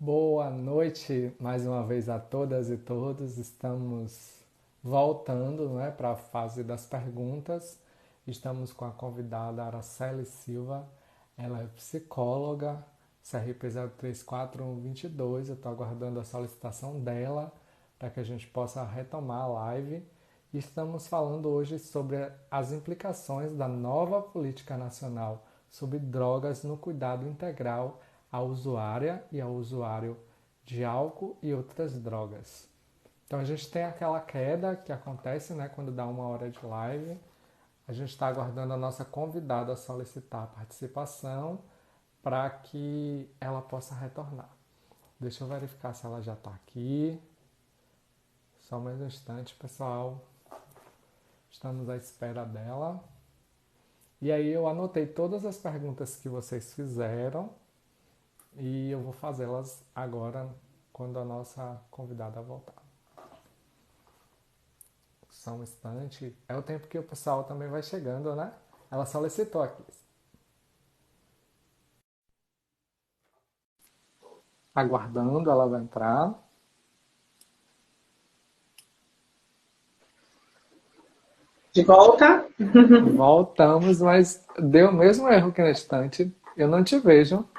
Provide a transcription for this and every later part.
Boa noite mais uma vez a todas e todos. Estamos voltando, para a fase das perguntas. Estamos com a convidada Araceli Silva. Ela é psicóloga, CRP 0342122. Eu estou aguardando a solicitação dela para que a gente possa retomar a live. Estamos falando hoje sobre as implicações da nova política nacional sobre drogas no cuidado integral à usuária e ao usuário de álcool e outras drogas. Então a gente tem aquela queda que acontece, quando dá 1 hora de live. A gente está aguardando a nossa convidada solicitar a participação para que ela possa retornar. Deixa eu verificar se ela já está aqui. Só mais um instante, pessoal. Estamos à espera dela. E aí eu anotei todas as perguntas que vocês fizeram e eu vou fazê-las agora quando a nossa convidada voltar. Só um instante. É o tempo que o pessoal também vai chegando, né? Ela solicitou aqui. Aguardando, ela vai entrar. De volta? Voltamos, mas deu o mesmo erro que na estante. Eu não te vejo,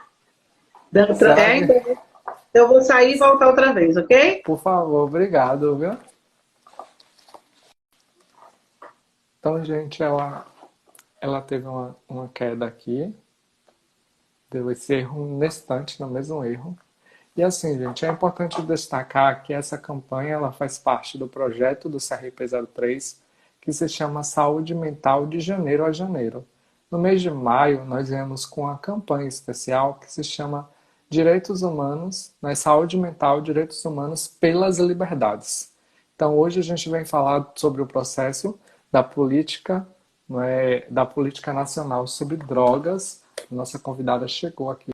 sabe? Então eu vou sair e voltar outra vez, ok? Por favor, obrigado, viu? Então, gente, ela teve uma queda aqui. Deu esse erro nesse instante, no mesmo erro. E assim, gente, é importante destacar que essa campanha ela faz parte do projeto do CRP03, que se chama Saúde Mental de Janeiro a Janeiro. No mês de maio, nós viemos com a campanha especial que se chama Direitos Humanos, Saúde Mental, Direitos Humanos pelas Liberdades. Então, hoje a gente vem falar sobre o processo da política, da política nacional sobre drogas. Nossa convidada chegou aqui,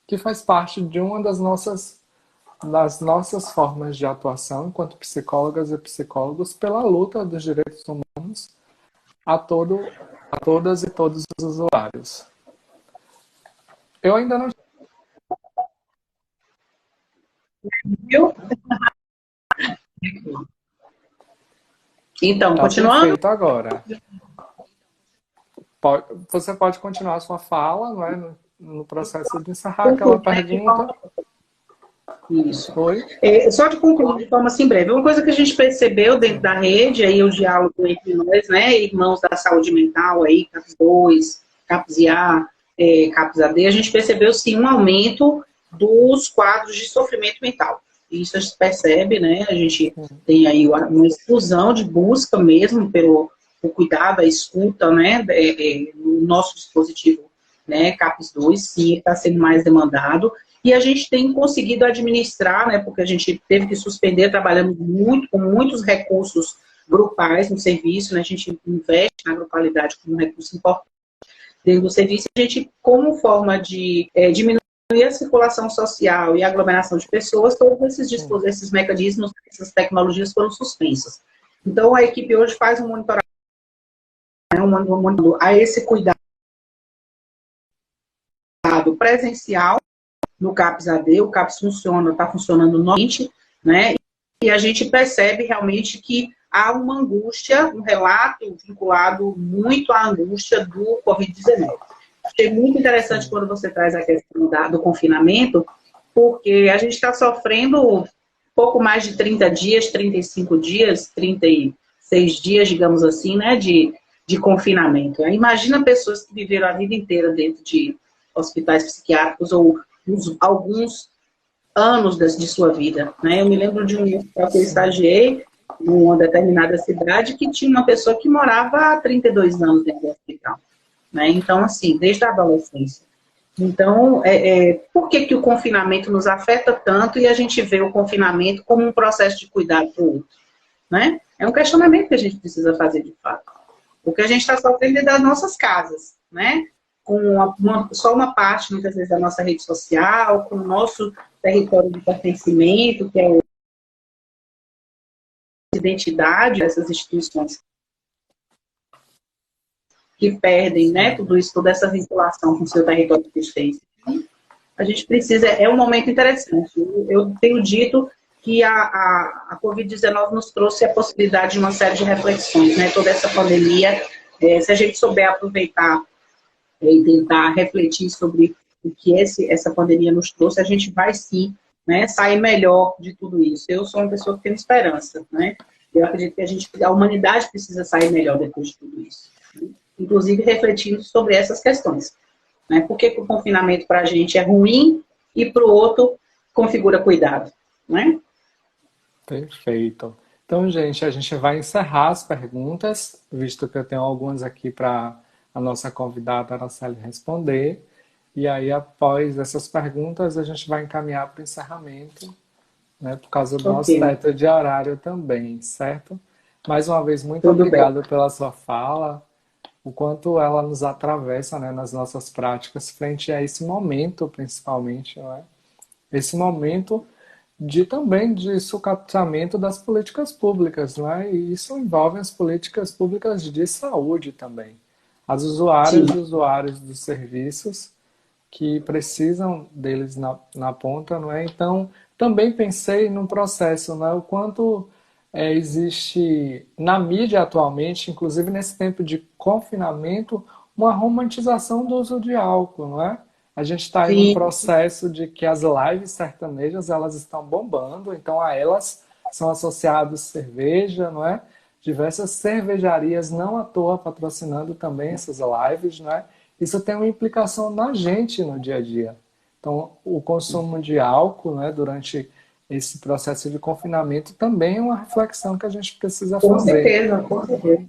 que faz parte de uma das nossas formas de atuação enquanto psicólogas e psicólogos pela luta dos direitos humanos a todas e todos os usuários. Eu ainda não... Viu? Então, Tá continuando? perfeito agora. Você pode continuar a sua fala, no processo de encerrar aquela Concluir, né, de pergunta. forma... Isso. Oi? Só de concluir de forma assim breve, uma coisa que a gente percebeu dentro da rede, aí o diálogo entre nós, né, irmãos da saúde mental, aí, CAPS 2, CAPS IA, CAPS AD, a gente percebeu sim um aumento dos quadros de sofrimento mental. Isso a gente percebe, né, a gente tem aí uma explosão de busca mesmo pelo cuidado, a escuta, né, no nosso dispositivo, né, CAPS 2, sim, está sendo mais demandado. E a gente tem conseguido administrar, né, porque a gente teve que suspender, trabalhando muito, com muitos recursos grupais no serviço, né, a gente investe na grupalidade como um recurso importante dentro do serviço, a gente, como forma de diminuir a circulação social e a aglomeração de pessoas, todos esses mecanismos, essas tecnologias foram suspensas. Então, a equipe hoje faz um monitoramento, a esse cuidado presencial, no CAPS AD, o CAPS funciona, está funcionando normalmente, né? E a gente percebe realmente que há uma angústia, um relato vinculado muito à angústia do Covid-19. Achei muito interessante quando você traz a questão do confinamento, porque a gente está sofrendo pouco mais de 30 dias, 35 dias, 36 dias, digamos assim, né, de confinamento. Imagina pessoas que viveram a vida inteira dentro de hospitais psiquiátricos ou alguns anos de sua vida, né? Eu me lembro de um hospital que eu estagiei em uma determinada cidade que tinha uma pessoa que morava há 32 anos dentro do hospital, né? Então, assim, desde a adolescência. Então, por que o confinamento nos afeta tanto e a gente vê o confinamento como um processo de cuidado para o outro, né? É um questionamento que a gente precisa fazer de fato. O que a gente está sofrendo é das nossas casas, né? Com só uma parte, muitas vezes, da nossa rede social, com o nosso território de pertencimento, que é a identidade dessas instituições que perdem, né, tudo isso, toda essa vinculação com o seu território de existência. a gente precisa, é um momento interessante. Eu tenho dito que a Covid-19 nos trouxe a possibilidade de uma série de reflexões, né? Toda essa pandemia, se a gente souber aproveitar e tentar refletir sobre o que essa pandemia nos trouxe, a gente vai sim, né, sair melhor de tudo isso. Eu sou uma pessoa que tem esperança, né? Eu acredito que a humanidade precisa sair melhor depois de tudo isso. Né? Inclusive refletindo sobre essas questões. Né? Por que o confinamento para a gente é ruim e para o outro configura cuidado? Né? Perfeito. Então, gente, a gente vai encerrar as perguntas, visto que eu tenho algumas aqui para a nossa convidada Araceli responder. E aí, após essas perguntas, a gente vai encaminhar para o encerramento, né, por causa do nosso Ok, teto de horário também, certo? Mais uma vez, muito tudo bem. obrigado pela sua fala, o quanto ela nos atravessa, né, nas nossas práticas frente a esse momento, principalmente, não é? Esse momento de também de sucateamento das políticas públicas, né? E isso envolve as políticas públicas de saúde também. As usuárias Sim, e usuários dos serviços que precisam deles na ponta, não é? Então, também pensei num processo, né? O quanto existe na mídia atualmente, inclusive nesse tempo de confinamento, uma romantização do uso de álcool, não é? A gente está em um sim, processo de que as lives sertanejas elas estão bombando, então a elas são associados cerveja, não é? Diversas cervejarias não à toa patrocinando também essas lives, não é? Isso tem uma implicação na gente no dia a dia. Então, o consumo de álcool, né, durante esse processo de confinamento também é uma reflexão que a gente precisa com fazer. certeza, com certeza.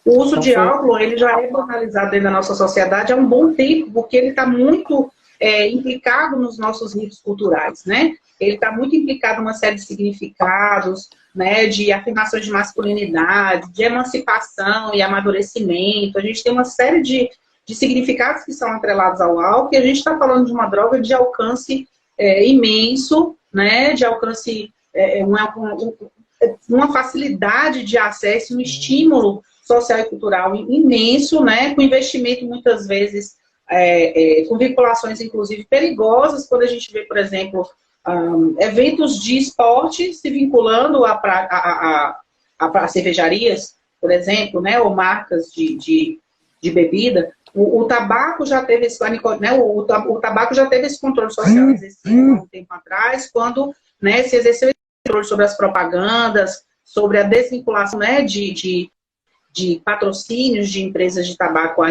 O uso Então, de foi. álcool, ele já é banalizado dentro da nossa sociedade há um bom tempo, porque ele está muito implicado nos nossos ritos culturais, né? Ele está muito implicado em uma série de significados, né, de afirmações de masculinidade, de emancipação e amadurecimento. A gente tem uma série de significados que são atrelados ao álcool, e a gente está falando de uma droga de alcance imenso, né, de alcance, uma facilidade de acesso, um estímulo social e cultural imenso, né, com investimento muitas vezes, com vinculações inclusive perigosas, quando a gente vê, por exemplo, eventos de esporte se vinculando a cervejarias, por exemplo, né, ou marcas de bebida. O tabaco já teve esse, né, o tabaco já teve esse controle social exercido há um tempo atrás, quando, né, se exerceu esse controle sobre as propagandas, sobre a desvinculação, né, de patrocínios de empresas de tabaco a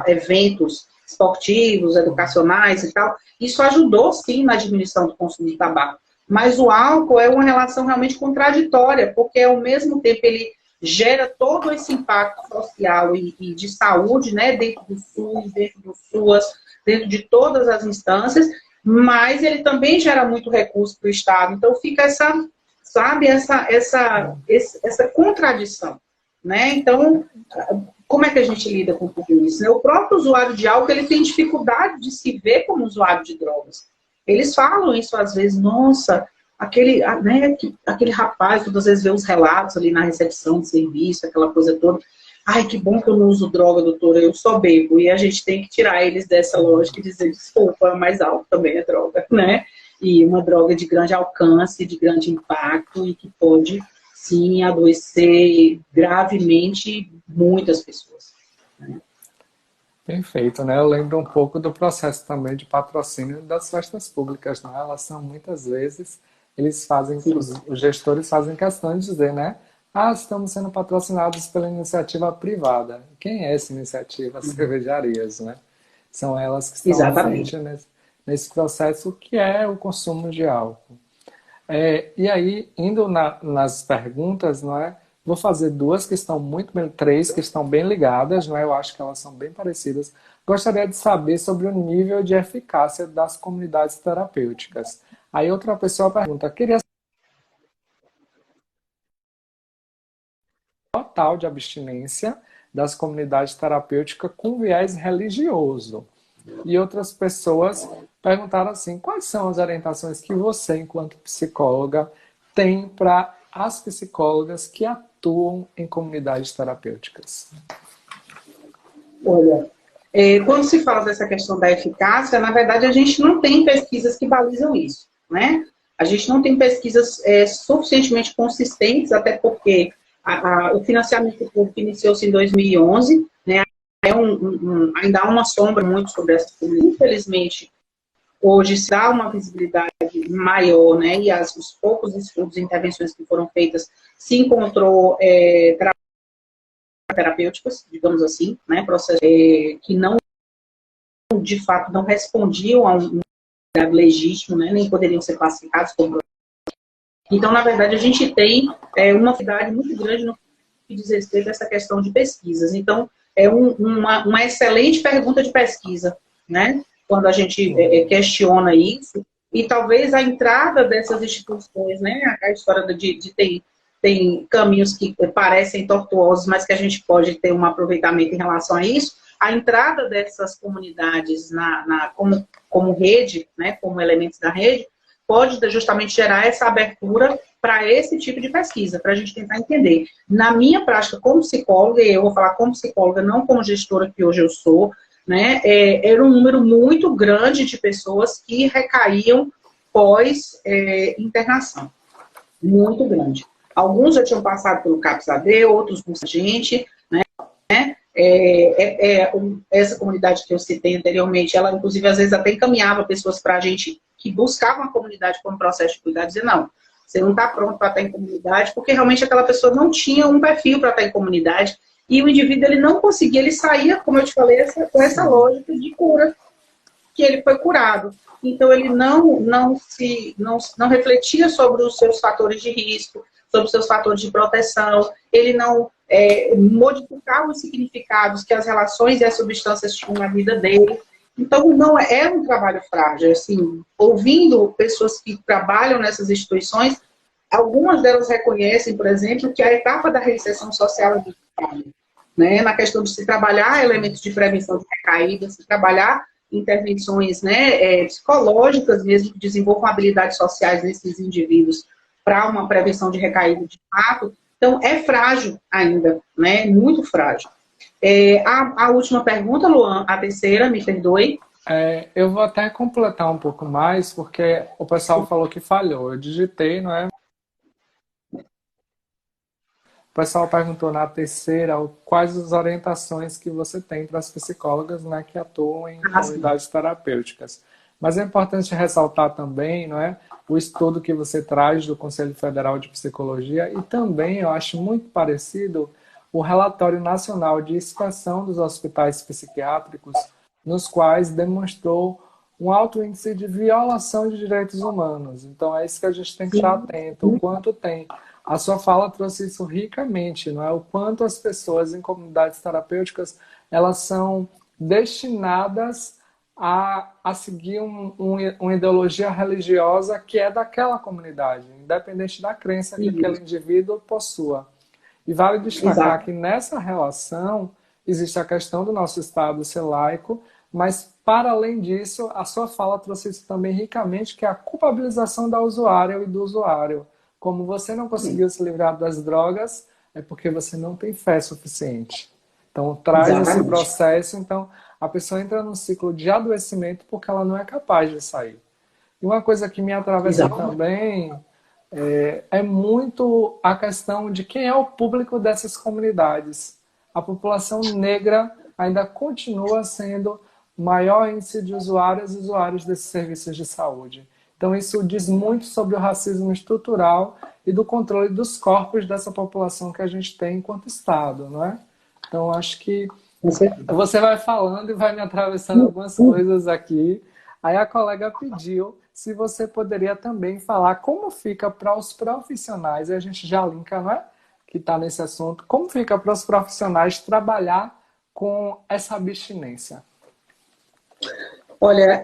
eventos esportivos, educacionais e tal. Isso ajudou, sim, na diminuição do consumo de tabaco. Mas o álcool é uma relação realmente contraditória, porque ao mesmo tempo ele gera todo esse impacto social e de saúde, né, dentro do SUS, dentro do SUAS, dentro de todas as instâncias, mas ele também gera muito recurso para o Estado. Então fica essa, sabe, essa contradição, né? Então, como é que a gente lida com tudo isso? Né? O próprio usuário de álcool, ele tem dificuldade de se ver como usuário de drogas. Eles falam isso às vezes, nossa, aquele rapaz, todas as vezes vê os relatos ali na recepção de serviço, aquela coisa toda. Ai, que bom que eu não uso droga, doutora, eu só bebo. E a gente tem que tirar eles dessa lógica e dizer, desculpa, mas álcool também é droga, né? E uma droga de grande alcance, de grande impacto e que pode, sim, adoecer gravemente muitas pessoas. Né? Perfeito, né? Eu lembro um pouco do processo também de patrocínio das festas públicas, né? Elas são muitas vezes, eles fazem, Sim, os gestores fazem questão de dizer, né? Ah, estamos sendo patrocinados pela iniciativa privada. Quem é essa iniciativa? As cervejarias, né? São elas que estão à frente exatamente. nesse processo que é o consumo de álcool. E aí, indo nas perguntas, não é? Vou fazer duas que estão muito bem, três que estão bem ligadas, não é? Eu acho que elas são bem parecidas. Gostaria de saber sobre o nível de eficácia das comunidades terapêuticas. Aí outra pessoa pergunta, queria saber o total de abstinência das comunidades terapêuticas com viés religioso. E outras pessoas perguntaram assim, quais são as orientações que você, enquanto psicóloga, tem para as psicólogas que atuam em comunidades terapêuticas? Olha, Quando se fala dessa questão da eficácia, na verdade, a gente não tem pesquisas que balizam isso, né? A gente não tem pesquisas suficientemente consistentes, até porque o financiamento público iniciou-se em 2011, né? Ainda há uma sombra muito sobre essa coisa. Infelizmente, hoje se dá uma visibilidade maior, né? E os poucos estudos e intervenções que foram feitas se encontrou terapêuticas, digamos assim, né? Processos que não, de fato, não respondiam a um legítimo, né? Nem poderiam ser classificados como. Então, na verdade, a gente tem uma dificuldade muito grande no que diz respeito a essa questão de pesquisas. Então, é uma excelente pergunta de pesquisa, né? Quando a gente questiona isso, e talvez a entrada dessas instituições, né? A história de tem caminhos que parecem tortuosos, mas que a gente pode ter um aproveitamento em relação a isso. A entrada dessas comunidades como rede, né? Como elementos da rede, pode justamente gerar essa abertura para esse tipo de pesquisa, para a gente tentar entender. Na minha prática como psicóloga, e eu vou falar como psicóloga, não como gestora que hoje eu sou, né, era um número muito grande de pessoas que recaíam pós-internação. Muito grande. Alguns já tinham passado pelo CAPS-AD, outros com a gente, né? Essa comunidade que eu citei anteriormente, ela inclusive às vezes até encaminhava pessoas para a gente que buscavam a comunidade como processo de cuidado, dizer, não, você não está pronto para estar em comunidade, porque realmente aquela pessoa não tinha um perfil para estar em comunidade, e o indivíduo ele não conseguia, ele saía, como eu te falei, com essa lógica de cura, que ele foi curado. Então ele não refletia sobre os seus fatores de risco, sobre os seus fatores de proteção, ele não modificava os significados que as relações e as substâncias tinham na vida dele. Então, não é um trabalho frágil. Assim, ouvindo pessoas que trabalham nessas instituições, algumas delas reconhecem, por exemplo, que a etapa da reinserção social é muito frágil, né? Na questão de se trabalhar elementos de prevenção de recaída, se trabalhar intervenções, né, psicológicas mesmo, que desenvolvam habilidades sociais nesses indivíduos para uma prevenção de recaída de fato. Então, é frágil ainda, né? Muito frágil. A última pergunta, Luan, a terceira, me perdoe. Eu vou até completar um pouco mais, porque o pessoal falou que falhou. Eu digitei, não é? O pessoal perguntou na terceira quais as orientações que você tem para as psicólogas, né, que atuam em comunidades terapêuticas. Mas é importante ressaltar também, não é, o estudo que você traz do Conselho Federal de Psicologia e também, eu acho muito parecido, o Relatório Nacional de Inspeção dos Hospitais Psiquiátricos, nos quais demonstrou um alto índice de violação de direitos humanos. Então é isso que a gente tem que estar atento, o quanto tem. A sua fala trouxe isso ricamente, não é? O quanto as pessoas em comunidades terapêuticas, elas são destinadas a seguir uma ideologia religiosa que é daquela comunidade, independente da crença que aquele indivíduo possua. E vale destacar que nessa relação existe a questão do nosso Estado ser laico, mas, para além disso, a sua fala trouxe isso também ricamente, que é a culpabilização da usuária e do usuário. Como você não conseguiu se livrar das drogas, é porque você não tem fé suficiente. Então, traz esse processo, então, a pessoa entra num ciclo de adoecimento porque ela não é capaz de sair. E uma coisa que me atravessa também é muito a questão de quem é o público dessas comunidades. A população negra ainda continua sendo maior índice de usuários e usuários desses serviços de saúde. Então isso diz muito sobre o racismo estrutural e do controle dos corpos dessa população que a gente tem enquanto Estado, não é? Então acho que você vai falando e vai me atravessando algumas coisas aqui. Aí a colega pediu se você poderia também falar como fica para os profissionais, e a gente já linka, não é? Que está nesse assunto, como fica para os profissionais trabalhar com essa abstinência? Olha,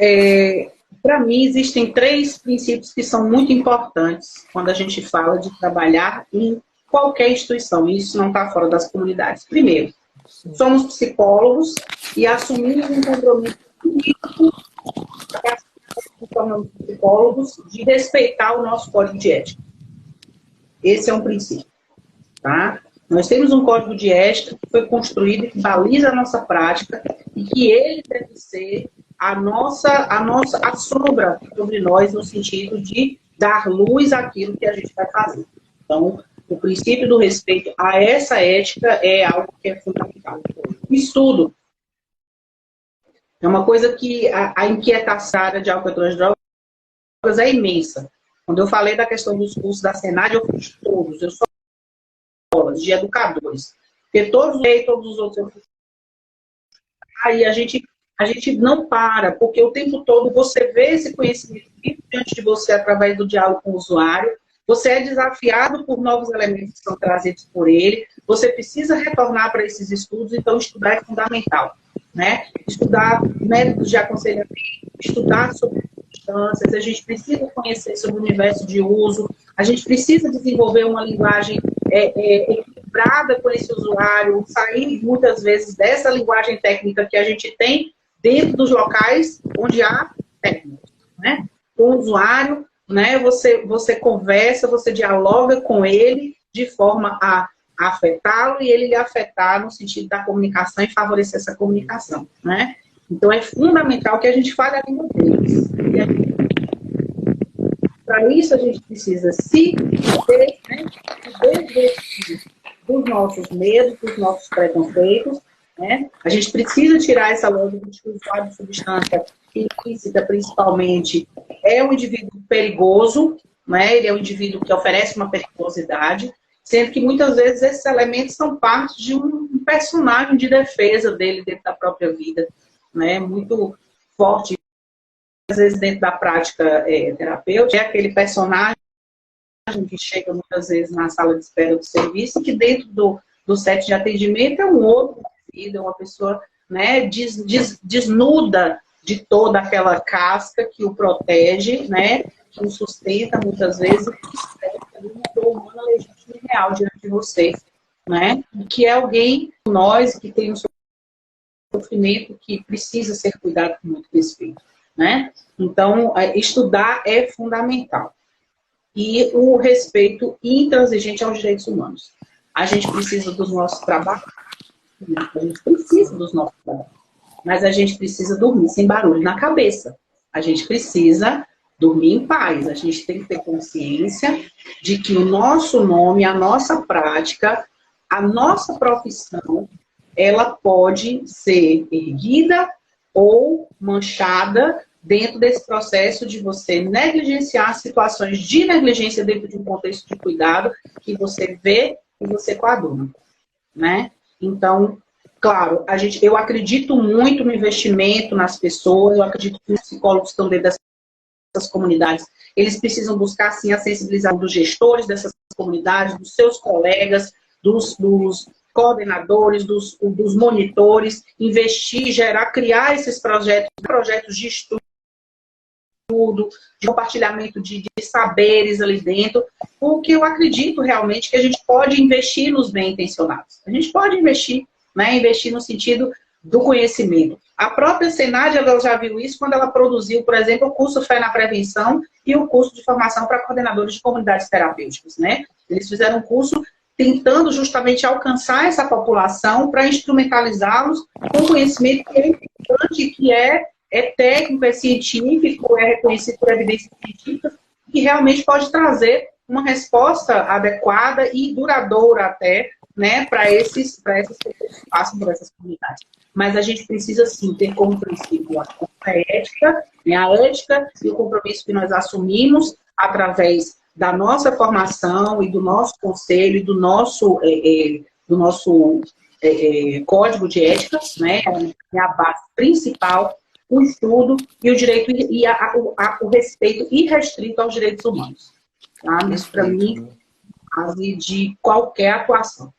para mim existem 3 princípios que são muito importantes quando a gente fala de trabalhar em qualquer instituição, e isso não está fora das comunidades. Primeiro, somos psicólogos e assumimos um compromisso político, tornamos psicólogos, de respeitar o nosso código de ética. Esse é um princípio. Tá? Nós temos um código de ética que foi construído e que baliza a nossa prática e que ele deve ser a sombra sobre nós, no sentido de dar luz àquilo que a gente vai fazer. Então, o princípio do respeito a essa ética é algo que é fundamental. O estudo é uma coisa que a inquietação de álcool e outras drogas é imensa. Quando eu falei da questão dos cursos da Senad, eu fiz todos, eu sou de educadores, porque todos os outros eu fiz. Aí a gente não para, porque o tempo todo você vê esse conhecimento diante de você através do diálogo com o usuário, você é desafiado por novos elementos que são trazidos por ele, você precisa retornar para esses estudos, então estudar é fundamental, né? Estudar métodos de aconselhamento, estudar sobre substâncias, a gente precisa conhecer sobre o universo de uso, a gente precisa desenvolver uma linguagem equilibrada com esse usuário, sair muitas vezes dessa linguagem técnica que a gente tem dentro dos locais onde há técnica, né? Com o usuário, né? Você conversa, você dialoga com ele de forma a afetá-lo e ele lhe afetar no sentido da comunicação e favorecer essa comunicação, né? Então é fundamental que a gente fale a língua deles. Para isso a gente precisa se desvestir dos nossos medos, dos nossos preconceitos, né? A gente precisa tirar essa lógica de que o usuário de substância ilícita, principalmente, é um indivíduo perigoso, né? Ele é um indivíduo que oferece uma perigosidade, sendo que muitas vezes esses elementos são parte de um personagem de defesa dele dentro da própria vida, né? Muito forte, às vezes dentro da prática terapêutica, é aquele personagem que chega muitas vezes na sala de espera do serviço, que dentro do set de atendimento é um outro indivíduo, uma pessoa, né, desnuda de toda aquela casca que o protege, né, que o sustenta muitas vezes, que serve uma dor humana legítima e real diante de você, né, que é alguém, nós, que tem um sofrimento que precisa ser cuidado com muito respeito, né? Então, estudar é fundamental. E o respeito intransigente aos direitos humanos. A gente precisa dos nossos trabalhos, a gente precisa dos nossos trabalhos, mas a gente precisa dormir sem barulho na cabeça. A gente precisa dormir em paz. A gente tem que ter consciência de que o nosso nome, a nossa prática, a nossa profissão, ela pode ser erguida ou manchada dentro desse processo de você negligenciar situações de negligência dentro de um contexto de cuidado que você vê e você coaduna, né? Então, claro, eu acredito muito no investimento nas pessoas, eu acredito que os psicólogos estão dentro dessas comunidades, eles precisam buscar, sim, a sensibilização dos gestores dessas comunidades, dos seus colegas, dos coordenadores, dos monitores, investir, criar esses projetos de estudo, de compartilhamento de saberes ali dentro, porque eu acredito realmente que a gente pode investir nos bem-intencionados. A gente pode investir, né, investir no sentido do conhecimento. A própria Senad, ela já viu isso quando ela produziu, por exemplo, o curso Fé na Prevenção e o curso de formação para coordenadores de comunidades terapêuticas, né? Eles fizeram um curso tentando justamente alcançar essa população para instrumentalizá-los com conhecimento que é importante, que é técnico, é científico, é reconhecido por evidências científicas, que realmente pode trazer uma resposta adequada e duradoura até, né, para essas pessoas que passam por essas comunidades. Mas a gente precisa, sim, ter como princípio a ética, né, a ética e o compromisso que nós assumimos através da nossa formação e do nosso conselho e do nosso código de ética, né, é a base principal, o estudo e o direito e o respeito irrestrito aos direitos humanos. Tá? Isso, para mim, é a base de qualquer atuação.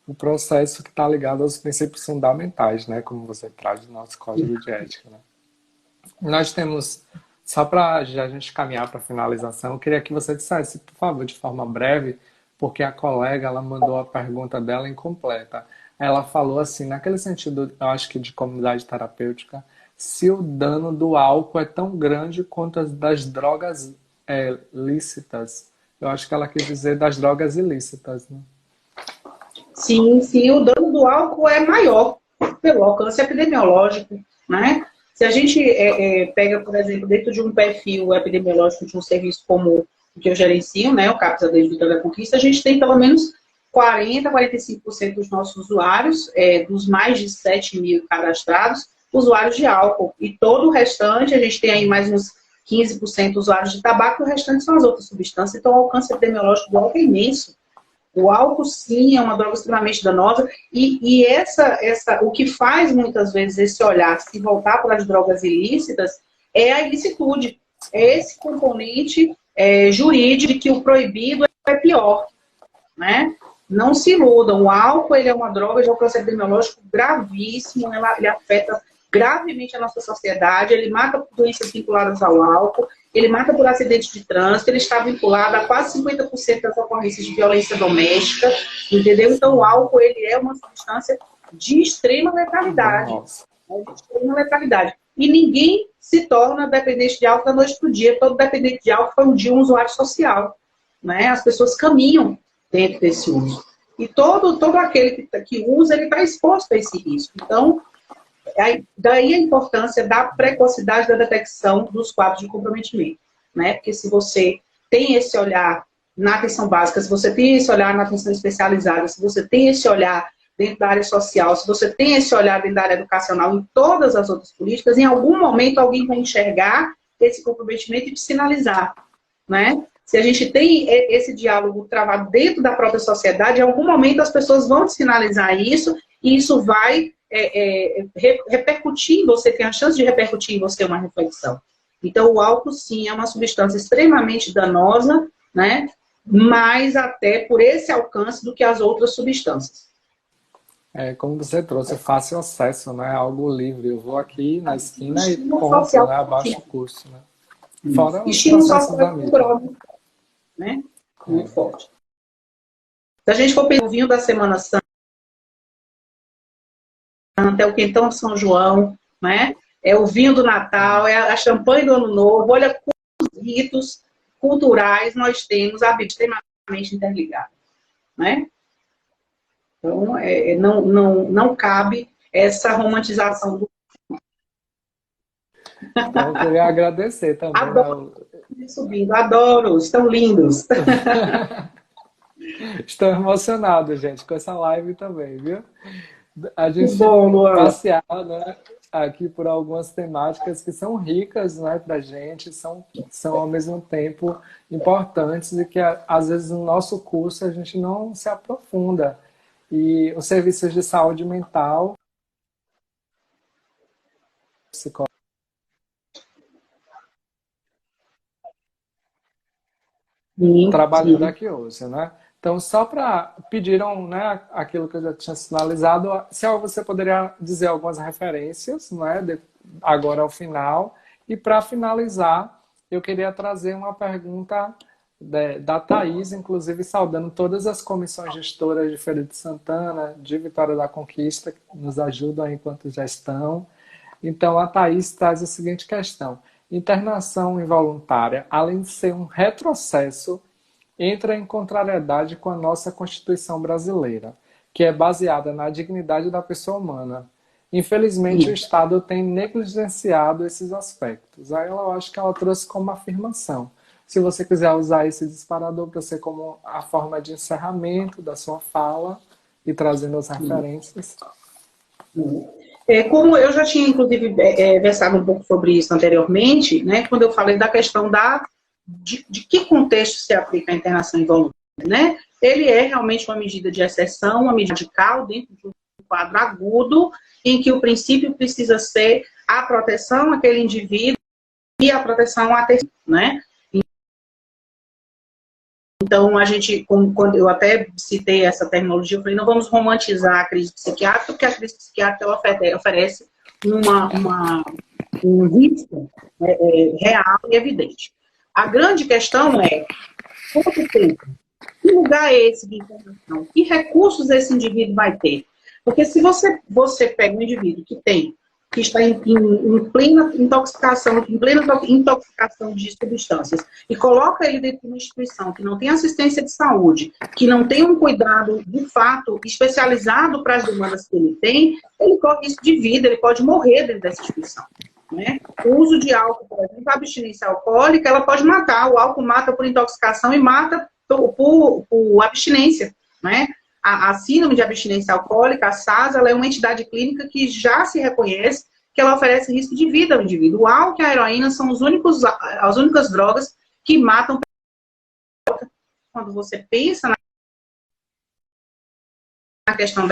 O processo que está ligado aos princípios fundamentais, né, como você traz do nosso código de ética. Né? Nós temos, só para a gente caminhar para a finalização, eu queria que você dissesse, por favor, de forma breve, porque a colega ela mandou a pergunta dela incompleta. Ela falou assim, naquele sentido, eu acho que de comunidade terapêutica, se o dano do álcool é tão grande quanto as das drogas lícitas. Eu acho que ela quis dizer das drogas ilícitas, né? Sim, o dano do álcool é maior. pelo alcance epidemiológico, né? Se a gente pega, por exemplo, dentro de um perfil epidemiológico de um serviço como o que eu gerencio, né, o CAPS AD de Vitória da Conquista, a gente tem pelo menos 40, 45% dos nossos usuários, dos mais de 7 mil cadastrados, usuários de álcool. E todo o restante, a gente tem aí mais uns 15% usuários de tabaco, e o restante são as outras substâncias. Então, o alcance epidemiológico do álcool é imenso. O álcool, sim, é uma droga extremamente danosa. E o que faz, muitas vezes, esse olhar se voltar para as drogas ilícitas é a ilicitude. É esse componente jurídico de que o proibido é pior, né? Não se iludam. O álcool, ele é uma droga de alcance epidemiológico gravíssimo, ele afeta gravemente a nossa sociedade, ele mata por doenças vinculadas ao álcool, ele mata por acidentes de trânsito, ele está vinculado a quase 50% das ocorrências de violência doméstica, entendeu? Então, o álcool, ele é uma substância de extrema letalidade. De extrema letalidade. E ninguém se torna dependente de álcool da noite para o dia. Todo dependente de álcool foi um dia um usuário social, né? As pessoas caminham dentro desse uso. E todo aquele que usa, ele está exposto a esse risco. Então, daí a importância da precocidade da detecção dos quadros de comprometimento, né? Porque se você tem esse olhar na atenção básica, se você tem esse olhar na atenção especializada, se você tem esse olhar dentro da área social, se você tem esse olhar dentro da área educacional, em todas as outras políticas, em algum momento alguém vai enxergar esse comprometimento e te sinalizar, né? Se a gente tem esse diálogo travado dentro da própria sociedade, em algum momento as pessoas vão te sinalizar isso, e isso vai repercutir em você, tem a chance de repercutir em você uma reflexão. Então, o álcool, sim, é uma substância extremamente danosa, né? Mais até por esse alcance do que as outras substâncias. Como você trouxe, fácil acesso, né? Algo livre. Eu vou aqui na esquina e compro, social, né? Abaixo o custo, né? Fora os estímulo processos da mídia. social, né? Muito forte. Se a gente for pensar o vinho da Semana Santa, é o quentão de São João, né? É o vinho do Natal, é a champanhe do Ano Novo. Olha quantos ritos culturais nós temos, a vida extremamente interligada, né? Então, não cabe essa romantização do... Então, eu queria agradecer também. Adoro subindo, adoro, estão lindos. Estou emocionado, gente, com essa live também, viu? A gente passear, né, aqui por algumas temáticas que são ricas, né, para a gente, são ao mesmo tempo importantes e que às vezes no nosso curso a gente não se aprofunda. E os serviços de saúde mental, psicólogo, trabalhando aqui hoje, né? Então, só para pediram, né, aquilo que eu já tinha sinalizado, se você poderia dizer algumas referências, né, agora ao final. E para finalizar, eu queria trazer uma pergunta da Thaís, inclusive saudando todas as comissões gestoras de Feira de Santana, de Vitória da Conquista, que nos ajudam enquanto já estão. Então, a Thaís traz a seguinte questão. Internação involuntária, além de ser um retrocesso, entra em contrariedade com a nossa Constituição brasileira, que é baseada na dignidade da pessoa humana. Infelizmente, o Estado tem negligenciado esses aspectos. Aí eu acho que ela trouxe como afirmação. Se você quiser usar esse disparador para ser como a forma de encerramento da sua fala e trazendo as referências. Como eu já tinha, inclusive, versado um pouco sobre isso anteriormente, né, quando eu falei da questão de que contexto se aplica a internação involuntária, né? Ele é realmente uma medida de exceção, uma medida radical dentro de um quadro agudo, em que o princípio precisa ser a proteção àquele indivíduo e a proteção à terceira, né? Então, a gente, quando eu até citei essa terminologia, eu falei, não vamos romantizar a crise psiquiátrica, porque a crise psiquiátrica ela oferece um risco real e evidente. A grande questão é, quanto tempo? Que lugar é esse de internação? Que recursos esse indivíduo vai ter? Porque se você pega um indivíduo que tem que está em plena intoxicação de substâncias, e coloca ele dentro de uma instituição que não tem assistência de saúde, que não tem um cuidado, de fato, especializado para as demandas que ele corre risco de vida, ele pode morrer dentro dessa instituição. Né? O uso de álcool, por exemplo, a abstinência alcoólica, ela pode matar. O álcool mata por intoxicação e mata por abstinência. Né? A síndrome de abstinência alcoólica, a SAS, ela é uma entidade clínica que já se reconhece que ela oferece risco de vida ao indivíduo. O álcool e a heroína são as únicas drogas que matam. Quando você pensa na questão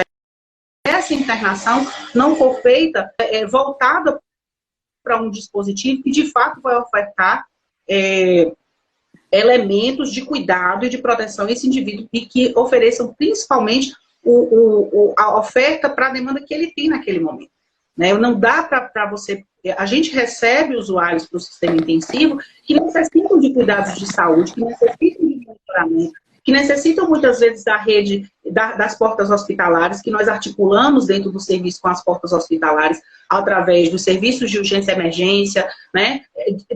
dessa internação, não for feita, voltada para um dispositivo que, de fato, vai ofertar elementos de cuidado e de proteção a esse indivíduo e que ofereçam, principalmente, a oferta para a demanda que ele tem naquele momento. Né? Não dá para você... A gente recebe usuários para o sistema intensivo que necessitam de cuidados de saúde, que necessitam de monitoramento, que necessitam, muitas vezes, da rede das portas hospitalares, que nós articulamos dentro do serviço com as portas hospitalares, através dos serviços de urgência e emergência, né?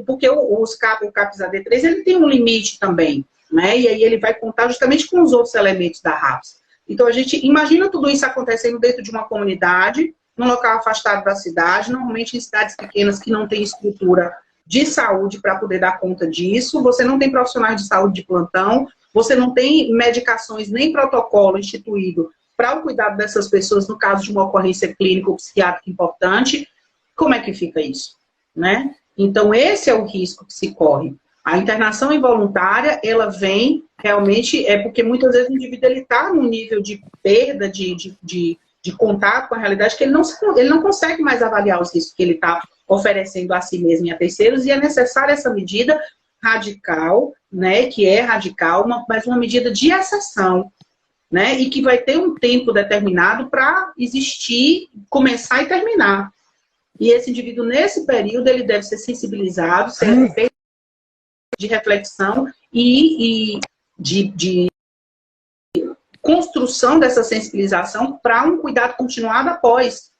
Porque o CAPS-AD3, ele tem um limite também, né? E aí ele vai contar justamente com os outros elementos da RAPS. Então, a gente imagina tudo isso acontecendo dentro de uma comunidade, num local afastado da cidade, normalmente em cidades pequenas que não tem estrutura de saúde para poder dar conta disso, você não tem profissionais de saúde de plantão, você não tem medicações nem protocolo instituído para o cuidado dessas pessoas no caso de uma ocorrência clínica ou psiquiátrica importante. Como é que fica isso? Né? Então, esse é o risco que se corre. A internação involuntária, ela vem realmente, porque muitas vezes o indivíduo está num nível de perda, de contato com a realidade, que ele não consegue mais avaliar os riscos que ele está oferecendo a si mesmo e a terceiros, e é necessária essa medida radical, né, que é radical, mas uma medida de exceção, né, e que vai ter um tempo determinado para existir, começar e terminar. E esse indivíduo, nesse período, ele deve ser sensibilizado, ser feito de reflexão e de construção dessa sensibilização para um cuidado continuado após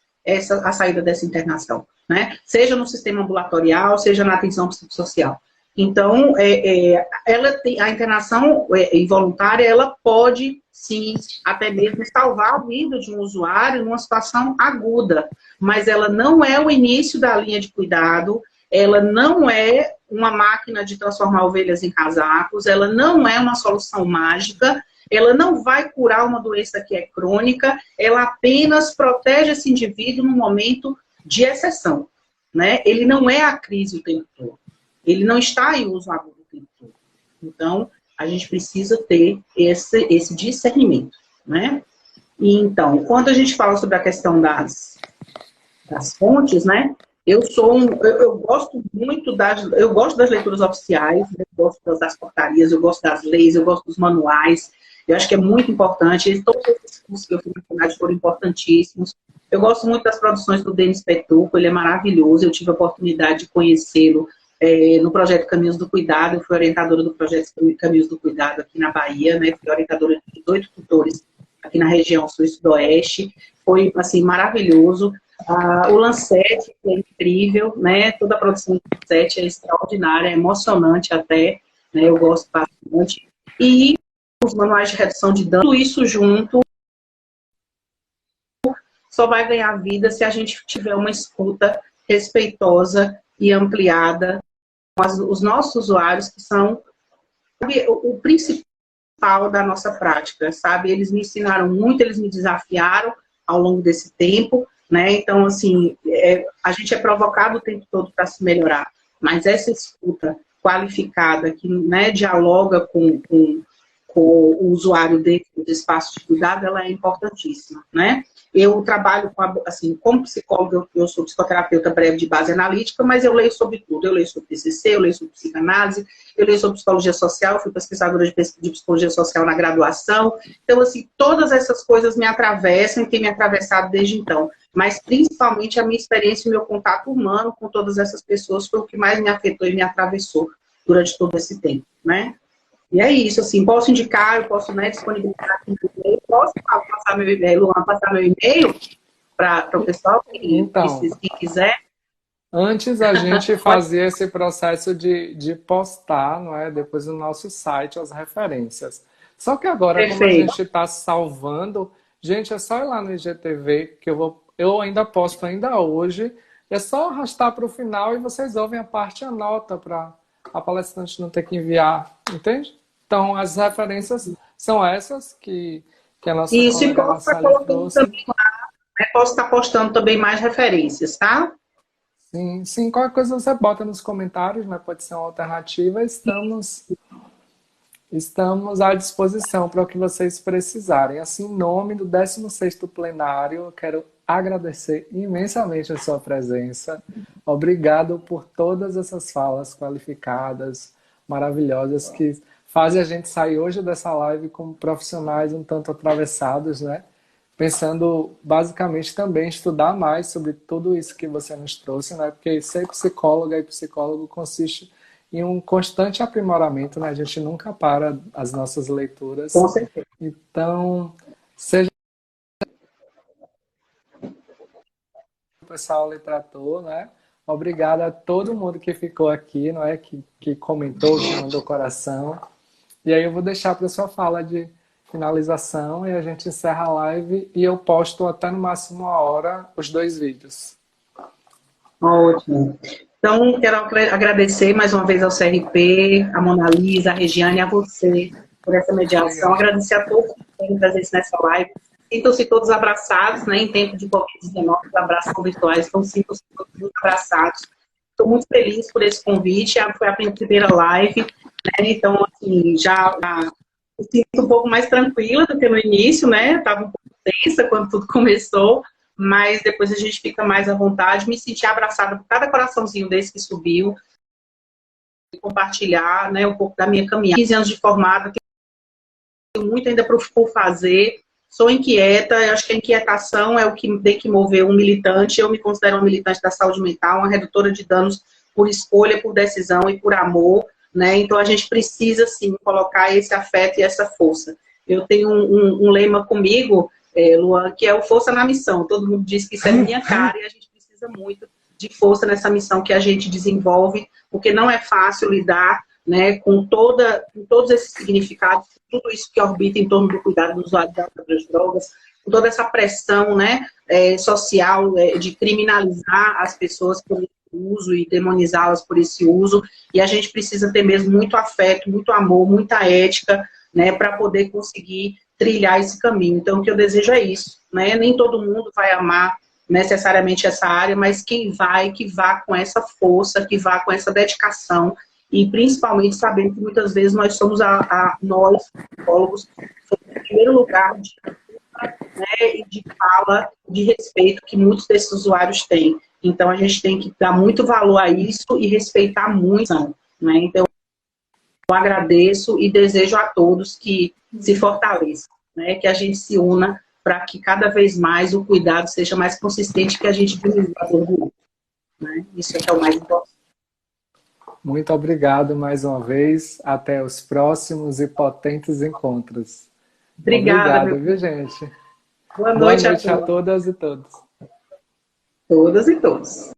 a saída dessa internação, né? Seja no sistema ambulatorial, seja na atenção psicossocial. Então, a internação involuntária, ela pode, sim, até mesmo salvar a vida de um usuário numa situação aguda, mas ela não é o início da linha de cuidado, ela não é uma máquina de transformar ovelhas em casacos, ela não é uma solução mágica, ela não vai curar uma doença que é crônica, ela apenas protege esse indivíduo num momento de exceção, né? Ele não é a crise o tempo todo. Ele não está em uso agudo o tempo todo. Então, a gente precisa ter esse discernimento, né? E, então, quando a gente fala sobre a questão das fontes, né? Eu gosto muito eu gosto das leituras oficiais, eu gosto das portarias, eu gosto das leis, eu gosto dos manuais. Eu acho que é muito importante. Todos esses cursos que eu fiz na faculdade foram importantíssimos. Eu gosto muito das produções do Denis Petuco, ele é maravilhoso. Eu tive a oportunidade de conhecê-lo no projeto Caminhos do Cuidado. Eu fui orientadora do projeto Caminhos do Cuidado aqui na Bahia, né? Fui orientadora de 18 tutores aqui na região sul e sudoeste. Foi, assim, maravilhoso. O Lancet, que é incrível, né? Toda a produção do Lancet é extraordinária, é emocionante até, né? Eu gosto bastante. E os manuais de redução de dano, tudo isso junto só vai ganhar vida se a gente tiver uma escuta respeitosa e ampliada com os nossos usuários, que são o principal da nossa prática, sabe? Eles me ensinaram muito, eles me desafiaram ao longo desse tempo, né? Então, assim, a gente é provocado o tempo todo para se melhorar, mas essa escuta qualificada, que, né, dialoga com o usuário dentro do espaço de cuidado, ela é importantíssima, né? Eu trabalho como psicóloga, eu sou psicoterapeuta breve de base analítica, mas eu leio sobre tudo. Eu leio sobre TCC, eu leio sobre psicanálise, eu leio sobre psicologia social, fui pesquisadora de psicologia social na graduação. Então, assim, todas essas coisas me atravessam e têm me atravessado desde então. Mas, principalmente, a minha experiência e o meu contato humano com todas essas pessoas foi o que mais me afetou e me atravessou durante todo esse tempo, né? E é isso, assim, posso indicar, eu posso, né, disponibilizar aqui no e-mail, posso passar meu e-mail, Luan, passar meu e-mail, para o pessoal Então, que quiser. antes a gente fazia esse processo de postar, não é? Depois no nosso site as referências. Só que agora, como a Perfeito. gente está salvando, gente, é só ir lá no IGTV, que eu ainda posto ainda hoje. É só arrastar para o final e vocês ouvem a parte e a nota para a palestrante não ter que enviar, entende? Então, as referências são essas que a nossa E se colega posso estar Araceli colocando trouxe. também, né, posso estar postando também mais referências, tá? Sim, sim, qualquer coisa você bota nos comentários, né? Pode ser uma alternativa. Estamos à disposição para o que vocês precisarem. Assim, em nome do 16º plenário, eu quero agradecer imensamente a sua presença. Obrigado por todas essas falas qualificadas, maravilhosas, que fazem a gente sair hoje dessa live como profissionais um tanto atravessados, né? Pensando basicamente também em estudar mais sobre tudo isso que você nos trouxe, né? Porque ser psicóloga e psicólogo consiste em um constante aprimoramento, né? A gente nunca para as nossas Com leituras. certeza. Então, seja o pessoal literator, né? Obrigado a todo mundo que ficou aqui, não é? Que comentou, que mandou coração. E aí eu vou deixar para a sua fala de finalização e a gente encerra a live e eu posto até no máximo 1 hora os 2 vídeos. Ótimo. Então, quero agradecer mais uma vez ao CRP, a Mona Lisa, a Regiane, a você por essa mediação. Obrigado. Agradecer a todos que têm presença nessa live. Sintam-se todos abraçados, né, em tempo de Covid-19, os abraços são virtuais, então sintam-se todos muito abraçados. Estou muito feliz por esse convite, foi a primeira live, né, então, assim, já me sinto um pouco mais tranquila do que no início, né, estava um pouco tensa quando tudo começou, mas depois a gente fica mais à vontade, me senti abraçada por cada coraçãozinho desse que subiu, compartilhar, né, um pouco da minha caminhada. 15 anos de formada, tenho muito ainda por fazer, sou inquieta, eu acho que a inquietação é o que tem que mover um militante, eu me considero uma militante da saúde mental, uma redutora de danos por escolha, por decisão e por amor, né, então a gente precisa, sim, colocar esse afeto e essa força. Eu tenho um lema comigo, Luan, que é o força na missão. Todo mundo diz que isso é minha cara e a gente precisa muito de força nessa missão que a gente desenvolve, porque não é fácil lidar, né, com todos esses significados, tudo isso que orbita em torno do cuidado do usuário das drogas, com toda essa pressão, né, social de criminalizar as pessoas por esse uso e demonizá-las por esse uso, e a gente precisa ter mesmo muito afeto, muito amor, muita ética, né, para poder conseguir trilhar esse caminho. Então, o que eu desejo é isso, né? Nem todo mundo vai amar necessariamente essa área, mas quem vai, que vá com essa força, que vá com essa dedicação, e principalmente sabendo que muitas vezes nós somos nós, psicólogos, somos em primeiro lugar de cultura, né, e de fala, de respeito que muitos desses usuários têm. Então, a gente tem que dar muito valor a isso e respeitar muito, né? Então, eu agradeço e desejo a todos que se fortaleçam, né? Que a gente se una para que cada vez mais o cuidado seja mais consistente, que a gente diminua a dor do outro, né? Isso é que é o mais importante. Muito obrigado mais uma vez. Até os próximos e potentes encontros. Obrigada, Obrigado, meu viu, filho. gente? Boa Boa noite a noite a todos, todas e todos. todas e todos.